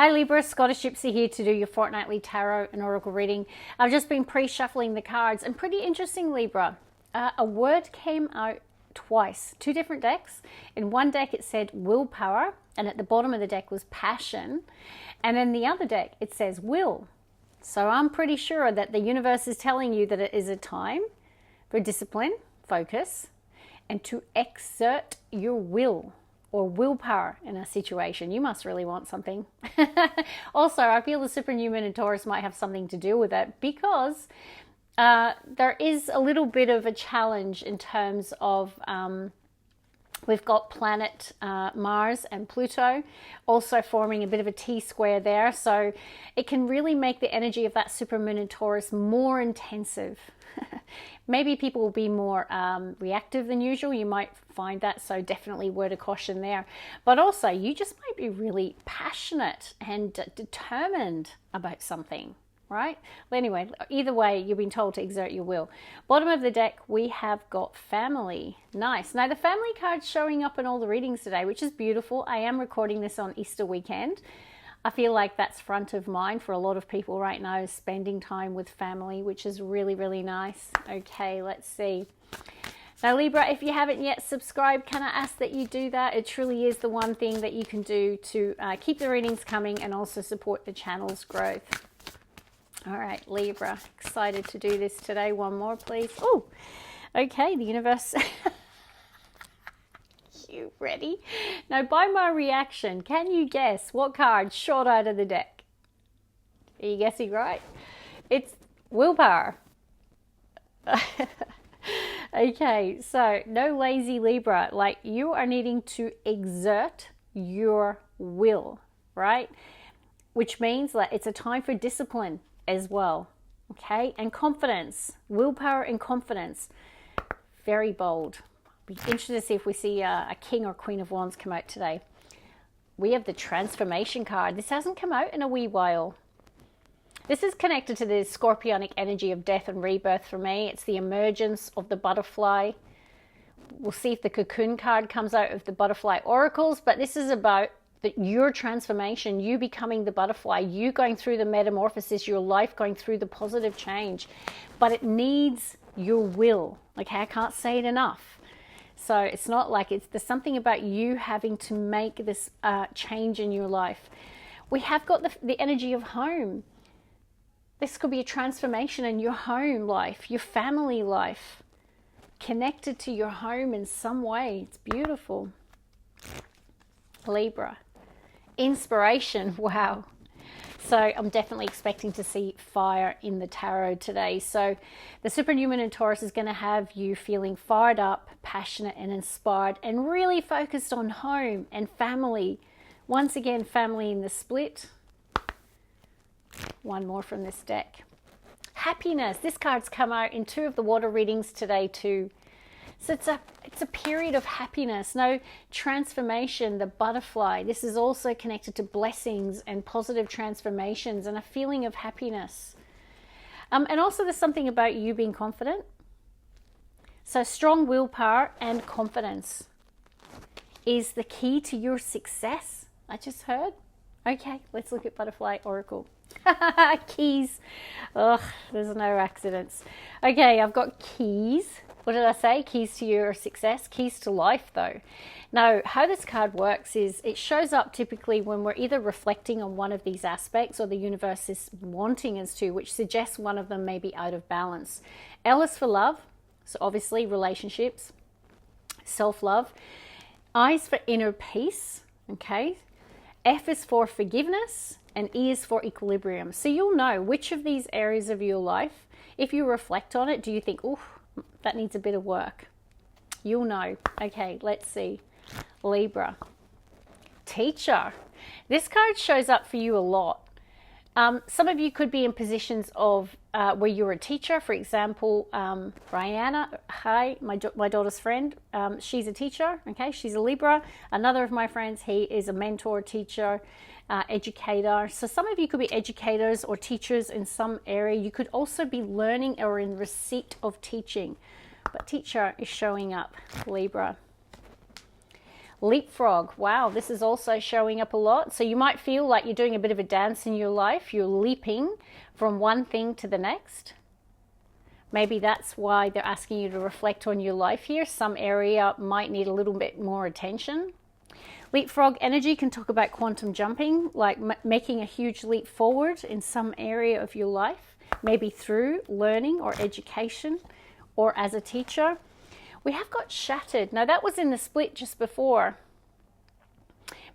Hi Libra, Scottish Gypsy here to do your fortnightly tarot and oracle reading. I've just been pre-shuffling the cards, and pretty interesting, Libra. A word came out twice, two different decks. In one deck it said willpower, and at the bottom of the deck was passion, and in the other deck it says will. So I'm pretty sure that the universe is telling you that it is a time for discipline, focus, and to exert your will or willpower in a situation. You must really want something. Also, I feel the superhuman in Taurus might have something to do with it, because there is a little bit of a challenge in terms of we've got planet Mars and Pluto also forming a bit of a T-square there. So it can really make the energy of that supermoon in Taurus more intensive. Maybe people will be more reactive than usual. You might find that, so definitely word of caution there. But also, you just might be really passionate and determined about something, right? Well, anyway, either way, you've been told to exert your will. Bottom of the deck, we have got family. Nice. Now, the family card's showing up in all the readings today, which is beautiful. I am recording this on Easter weekend. I feel like that's front of mind for a lot of people right now, is spending time with family, which is really, really nice. Okay, let's see. Now, Libra, if you haven't yet subscribed, can I ask that you do that? It truly is the one thing that you can do to keep the readings coming and also support the channel's growth. All right, Libra, excited to do this today. One more, please. Oh, okay, the universe. You ready? Now, by my reaction, can you guess what card shot out of the deck? Are you guessing right? It's willpower. Okay, so no lazy Libra. Like, you are needing to exert your will, right? Which means that it's a time for discipline as well. Okay, and confidence. Willpower and confidence. Very bold. Be interested to see if we see a King or Queen of Wands come out today. We have the Transformation card. This hasn't come out in a wee while. This is connected to the scorpionic energy of death and rebirth for me. It's the emergence of the butterfly. We'll see if the Cocoon card comes out of the butterfly oracles, but this is about your transformation, you becoming the butterfly, you going through the metamorphosis, your life going through the positive change. But it needs your will. Okay, I can't say it enough. So it's not like there's something about you having to make this change in your life. We have got the energy of home. This could be a transformation in your home life, your family life, connected to your home in some way. It's beautiful. Libra. Inspiration. Wow. So I'm definitely expecting to see fire in the tarot today. So the superhuman in Taurus is going to have you feeling fired up, passionate and inspired, and really focused on home and family. Once again, family in the split. One more from this deck. Happiness. This card's come out in two of the water readings today too. So it's a period of happiness. No, transformation, the butterfly. This is also connected to blessings and positive transformations and a feeling of happiness. And also there's something about you being confident. So strong willpower and confidence is the key to your success. I just heard. Okay, let's look at Butterfly Oracle. Keys. Ugh, there's no accidents. Okay, I've got keys. What did I say? Keys to your success. Keys to life, though. Now, how this card works is it shows up typically when we're either reflecting on one of these aspects or the universe is wanting us to, which suggests one of them may be out of balance. L is for love. So obviously relationships, self-love. I is for inner peace. Okay. F is for forgiveness. And E is for equilibrium. So you'll know which of these areas of your life, if you reflect on it, do you think, oh, that needs a bit of work? You'll know. Okay, let's see. Libra. Teacher. This card shows up for you a lot. Some of you could be in positions of where you're a teacher. For example, Brianna, hi, my daughter's friend. She's a teacher. Okay, she's a Libra. Another of my friends, he is a mentor, teacher, educator. So some of you could be educators or teachers in some area. You could also be learning or in receipt of teaching. But teacher is showing up, Libra. Leapfrog. Wow, this is also showing up a lot. So you might feel like you're doing a bit of a dance in your life. You're leaping from one thing to the next. Maybe that's why they're asking you to reflect on your life here. Some area might need a little bit more attention. Leapfrog energy can talk about quantum jumping, like making a huge leap forward in some area of your life, maybe through learning or education or as a teacher. We have got shattered. Now that was in the split just before.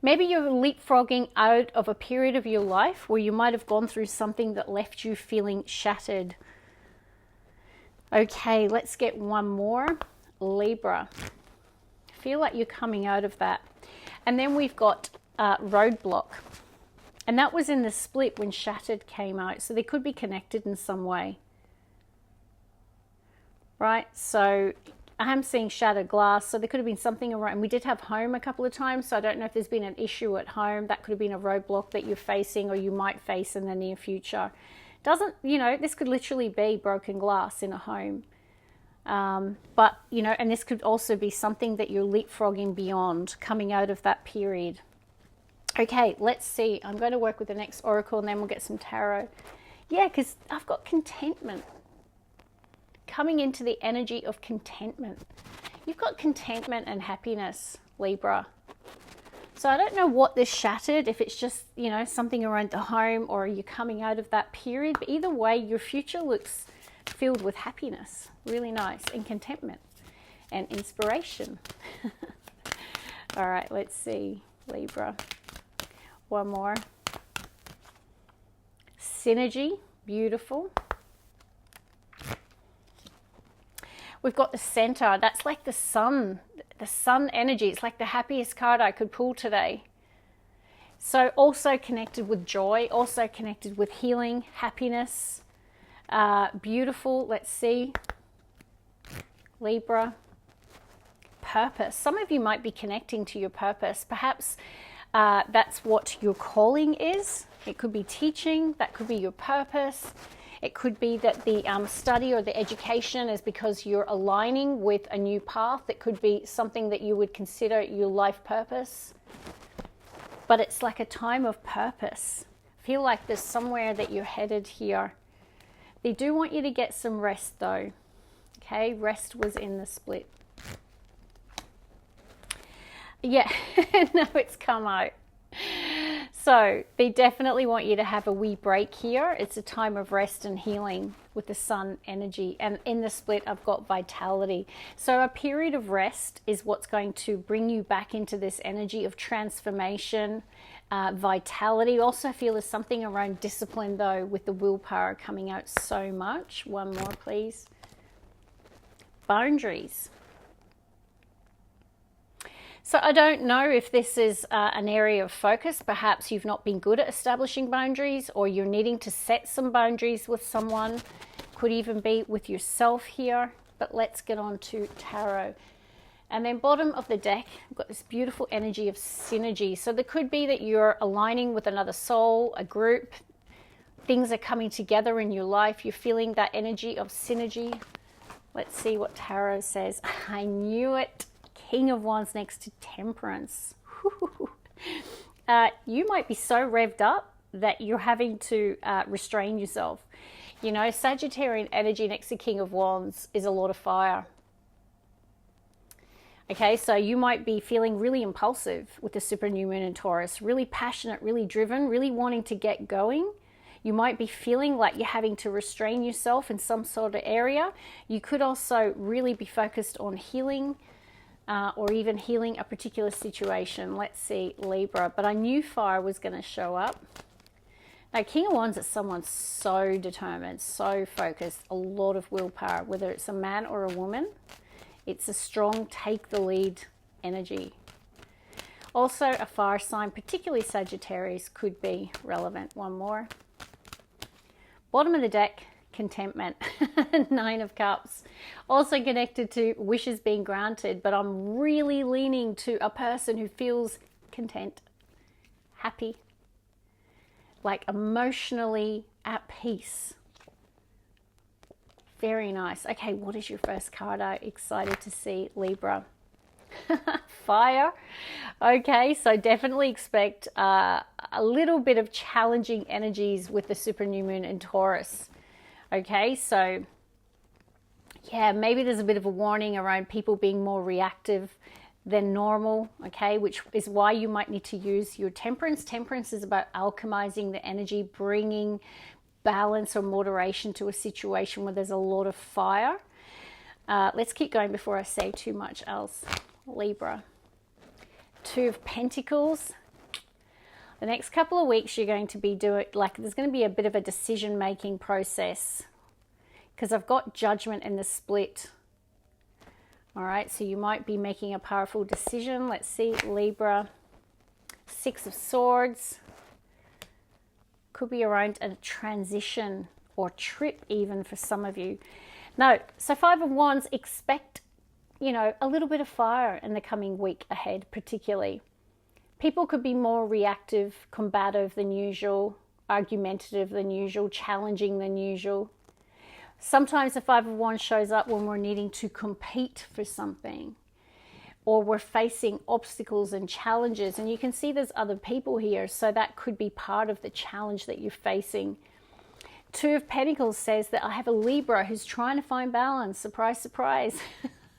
Maybe you're leapfrogging out of a period of your life where you might have gone through something that left you feeling shattered. Okay, let's get one more. Libra. Feel like you're coming out of that. And then we've got roadblock. And that was in the split when shattered came out. So they could be connected in some way. Right? So I'm seeing shattered glass. So there could have been something around. We did have home a couple of times. So I don't know if there's been an issue at home. That could have been a roadblock that you're facing or you might face in the near future. Doesn't, you know, this could literally be broken glass in a home. But, you know, and this could also be something that you're leapfrogging beyond, coming out of that period. Okay, let's see. I'm going to work with the next oracle and then we'll get some tarot. Yeah, because I've got contentment. Coming into the energy of contentment. You've got contentment and happiness, Libra. So I don't know what this shattered, if it's just, you know, something around the home or you're coming out of that period. But either way, your future looks filled with happiness. Really nice. And contentment and inspiration. All right, let's see. Libra. One more. Synergy. Beautiful. We've got the center. That's like the sun energy. It's like the happiest card I could pull today. So also connected with joy, also connected with healing, happiness. Beautiful. Let's see. Libra. Purpose. Some of you might be connecting to your purpose. Perhaps that's what your calling is. It could be teaching. That could be your purpose. It could be that the study or the education is because you're aligning with a new path. It could be something that you would consider your life purpose. But it's like a time of purpose. Feel like there's somewhere that you're headed here. They do want you to get some rest though. Okay, rest was in the split. Yeah, no, it's come out. So they definitely want you to have a wee break here. It's a time of rest and healing with the sun energy. And in the split, I've got vitality. So a period of rest is what's going to bring you back into this energy of transformation, vitality. Also feel there's something around discipline though, with the willpower coming out so much. One more, please. Boundaries. So I don't know if this is an area of focus. Perhaps you've not been good at establishing boundaries, or you're needing to set some boundaries with someone. Could even be with yourself here. But let's get on to tarot. And then bottom of the deck, we've got this beautiful energy of synergy. So there could be that you're aligning with another soul, a group. Things are coming together in your life. You're feeling that energy of synergy. Let's see what tarot says. I knew it. King of Wands next to Temperance. You might be so revved up that you're having to restrain yourself. You know, Sagittarian energy next to King of Wands is a lot of fire. Okay, so you might be feeling really impulsive with the super new moon in Taurus, really passionate, really driven, really wanting to get going. You might be feeling like you're having to restrain yourself in some sort of area. You could also really be focused on healing, or even healing a particular situation. Let's see, Libra. But I knew fire was going to show up. Now, King of Wands is someone so determined, so focused, a lot of willpower, whether it's a man or a woman. It's a strong take the lead energy. Also, a fire sign, particularly Sagittarius, could be relevant. One more. Bottom of the deck, contentment. Nine of Cups. Also connected to wishes being granted, but I'm really leaning to a person who feels content, happy, like emotionally at peace. Very nice. Okay, what is your first card out? Excited to see, Libra. Fire. Okay, so definitely expect a little bit of challenging energies with the super new moon in Taurus. Okay, so yeah, maybe there's a bit of a warning around people being more reactive than normal, okay, which is why you might need to use your temperance. Temperance is about alchemizing the energy, bringing balance or moderation to a situation where there's a lot of fire. Let's keep going before I say too much else. Libra. 2 of Pentacles. The next couple of weeks you're going to be doing, like, there's going to be a bit of a decision making process, because I've got Judgment in the split. All right, so you might be making a powerful decision. Let's see, Libra. 6 of Swords. Could be around a transition or trip even for some of you. No, so 5 of Wands, expect, you know, a little bit of fire in the coming week ahead, particularly. People could be more reactive, combative than usual, argumentative than usual, challenging than usual. Sometimes the 5 of Wands shows up when we're needing to compete for something, or we're facing obstacles and challenges, and you can see there's other people here, so that could be part of the challenge that you're facing. 2 of Pentacles says that I have a Libra who's trying to find balance. Surprise, surprise.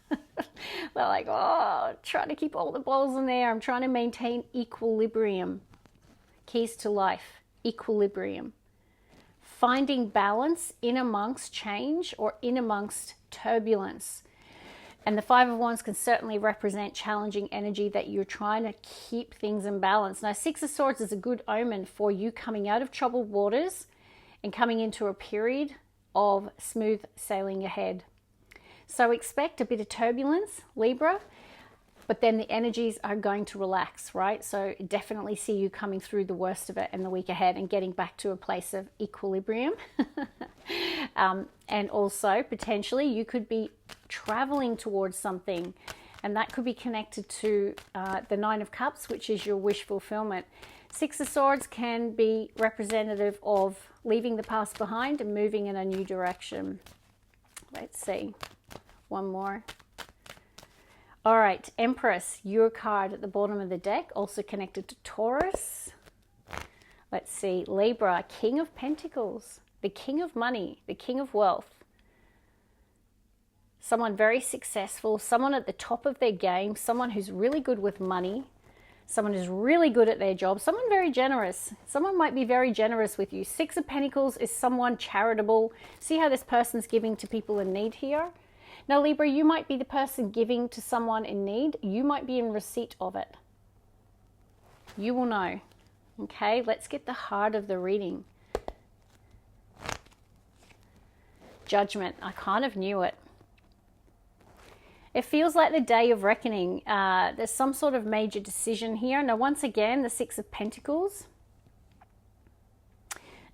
They're like, oh, trying to keep all the balls in there. I'm trying to maintain equilibrium. Keys to life, equilibrium. Finding balance in amongst change or in amongst turbulence. And the 5 of Wands can certainly represent challenging energy that you're trying to keep things in balance. Now, 6 of Swords is a good omen for you coming out of troubled waters and coming into a period of smooth sailing ahead. So expect a bit of turbulence, Libra, but then the energies are going to relax, right? So definitely see you coming through the worst of it in the week ahead and getting back to a place of equilibrium. And also potentially you could be traveling towards something, and that could be connected to the 9 of Cups, which is your wish fulfillment. 6 of Swords can be representative of leaving the past behind and moving in a new direction. Let's see. One more. All right, Empress, your card at the bottom of the deck, also connected to Taurus. Let's see, Libra, King of Pentacles, the King of Money, the King of Wealth. Someone very successful, someone at the top of their game, someone who's really good with money, someone who's really good at their job, someone very generous. Someone might be very generous with you. 6 of Pentacles is someone charitable. See how this person's giving to people in need here? Now, Libra, you might be the person giving to someone in need. You might be in receipt of it. You will know. Okay, let's get the heart of the reading. Judgment. I kind of knew it. It feels like the day of reckoning. There's some sort of major decision here. Now, once again, the 6 of Pentacles.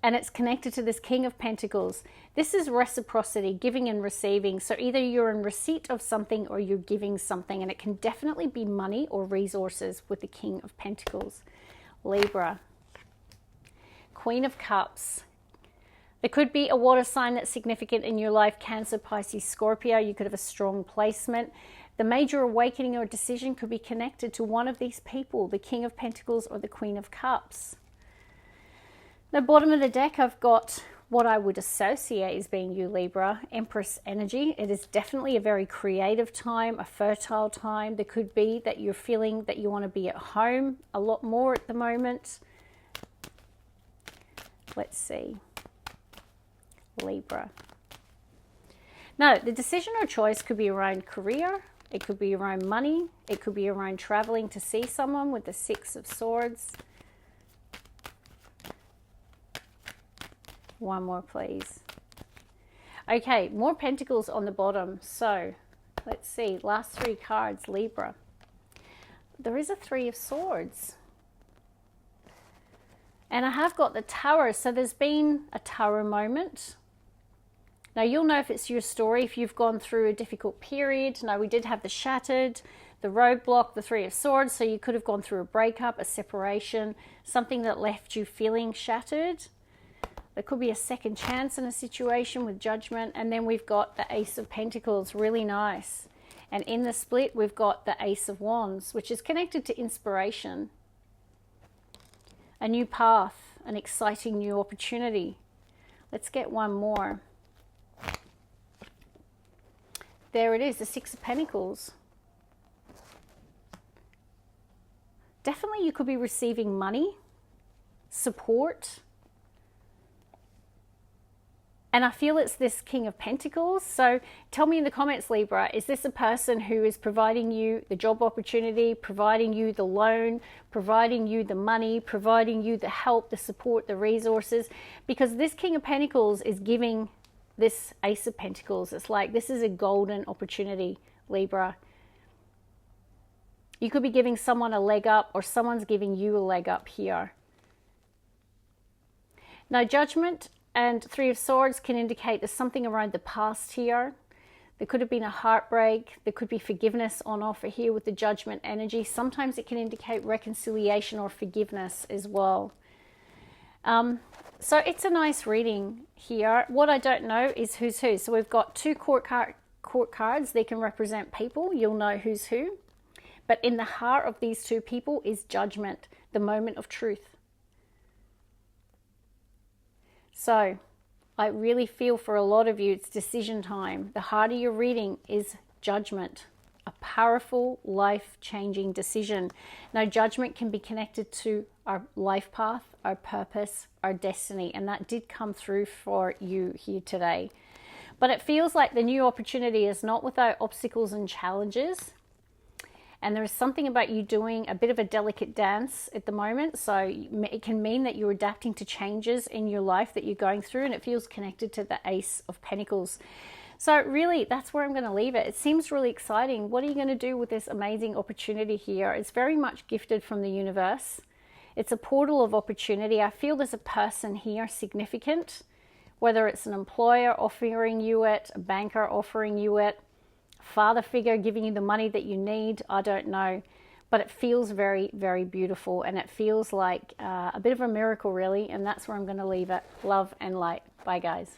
And it's connected to this King of Pentacles. This is reciprocity, giving and receiving. So either you're in receipt of something or you're giving something. And it can definitely be money or resources with the King of Pentacles. Libra. Queen of Cups. There could be a water sign that's significant in your life. Cancer, Pisces, Scorpio. You could have a strong placement. The major awakening or decision could be connected to one of these people, the King of Pentacles or the Queen of Cups. The bottom of the deck, I've got what I would associate as being you, Libra, Empress energy. It is definitely a very creative time, a fertile time. There could be that you're feeling that you want to be at home a lot more at the moment. Let's see. Libra. Now, the decision or choice could be around career. It could be around money. It could be around traveling to see someone with the 6 of Swords. One more, please. Okay, more pentacles on the bottom. So, let's see. Last 3 cards, Libra. There is a 3 of Swords. And I have got the Tower. So there's been a Tower moment. Now, you'll know if it's your story, if you've gone through a difficult period. Now, we did have the Shattered, the Roadblock, the 3 of Swords. So you could have gone through a breakup, a separation, something that left you feeling shattered. There could be a second chance in a situation with Judgment. And then we've got the Ace of Pentacles, really nice. And in the split, we've got the Ace of Wands, which is connected to inspiration, a new path, an exciting new opportunity. Let's get one more. There it is, the Six of Pentacles. Definitely you could be receiving money, support. And I feel it's this King of Pentacles. So tell me in the comments, Libra, is this a person who is providing you the job opportunity, providing you the loan, providing you the money, providing you the help, the support, the resources? Because this King of Pentacles is giving this Ace of Pentacles. It's like this is a golden opportunity, Libra. You could be giving someone a leg up, or someone's giving you a leg up here. Now, Judgment and Three of Swords can indicate there's something around the past here. There could have been a heartbreak. There could be forgiveness on offer here with the Judgment energy. Sometimes it can indicate reconciliation or forgiveness as well. So it's a nice reading here. What I don't know is who's who. So we've got two court cards. They can represent people. You'll know who's who. But in the heart of these two people is Judgment, the moment of truth. So I really feel for a lot of you, it's decision time. The heart of your reading is Judgment, a powerful, life-changing decision. Now, Judgment can be connected to our life path, our purpose, our destiny, and that did come through for you here today. But it feels like the new opportunity is not without obstacles and challenges. And there is something about you doing a bit of a delicate dance at the moment. So it can mean that you're adapting to changes in your life that you're going through, and it feels connected to the Ace of Pentacles. So really, that's where I'm going to leave it. It seems really exciting. What are you going to do with this amazing opportunity here? It's very much gifted from the universe. It's a portal of opportunity. I feel there's a person here significant, whether it's an employer offering you it, a banker offering you it, father figure giving you the money that you need, I don't know. But it feels very, very beautiful, and it feels like a bit of a miracle, really. And that's where I'm going to leave it. Love and light. Bye, guys.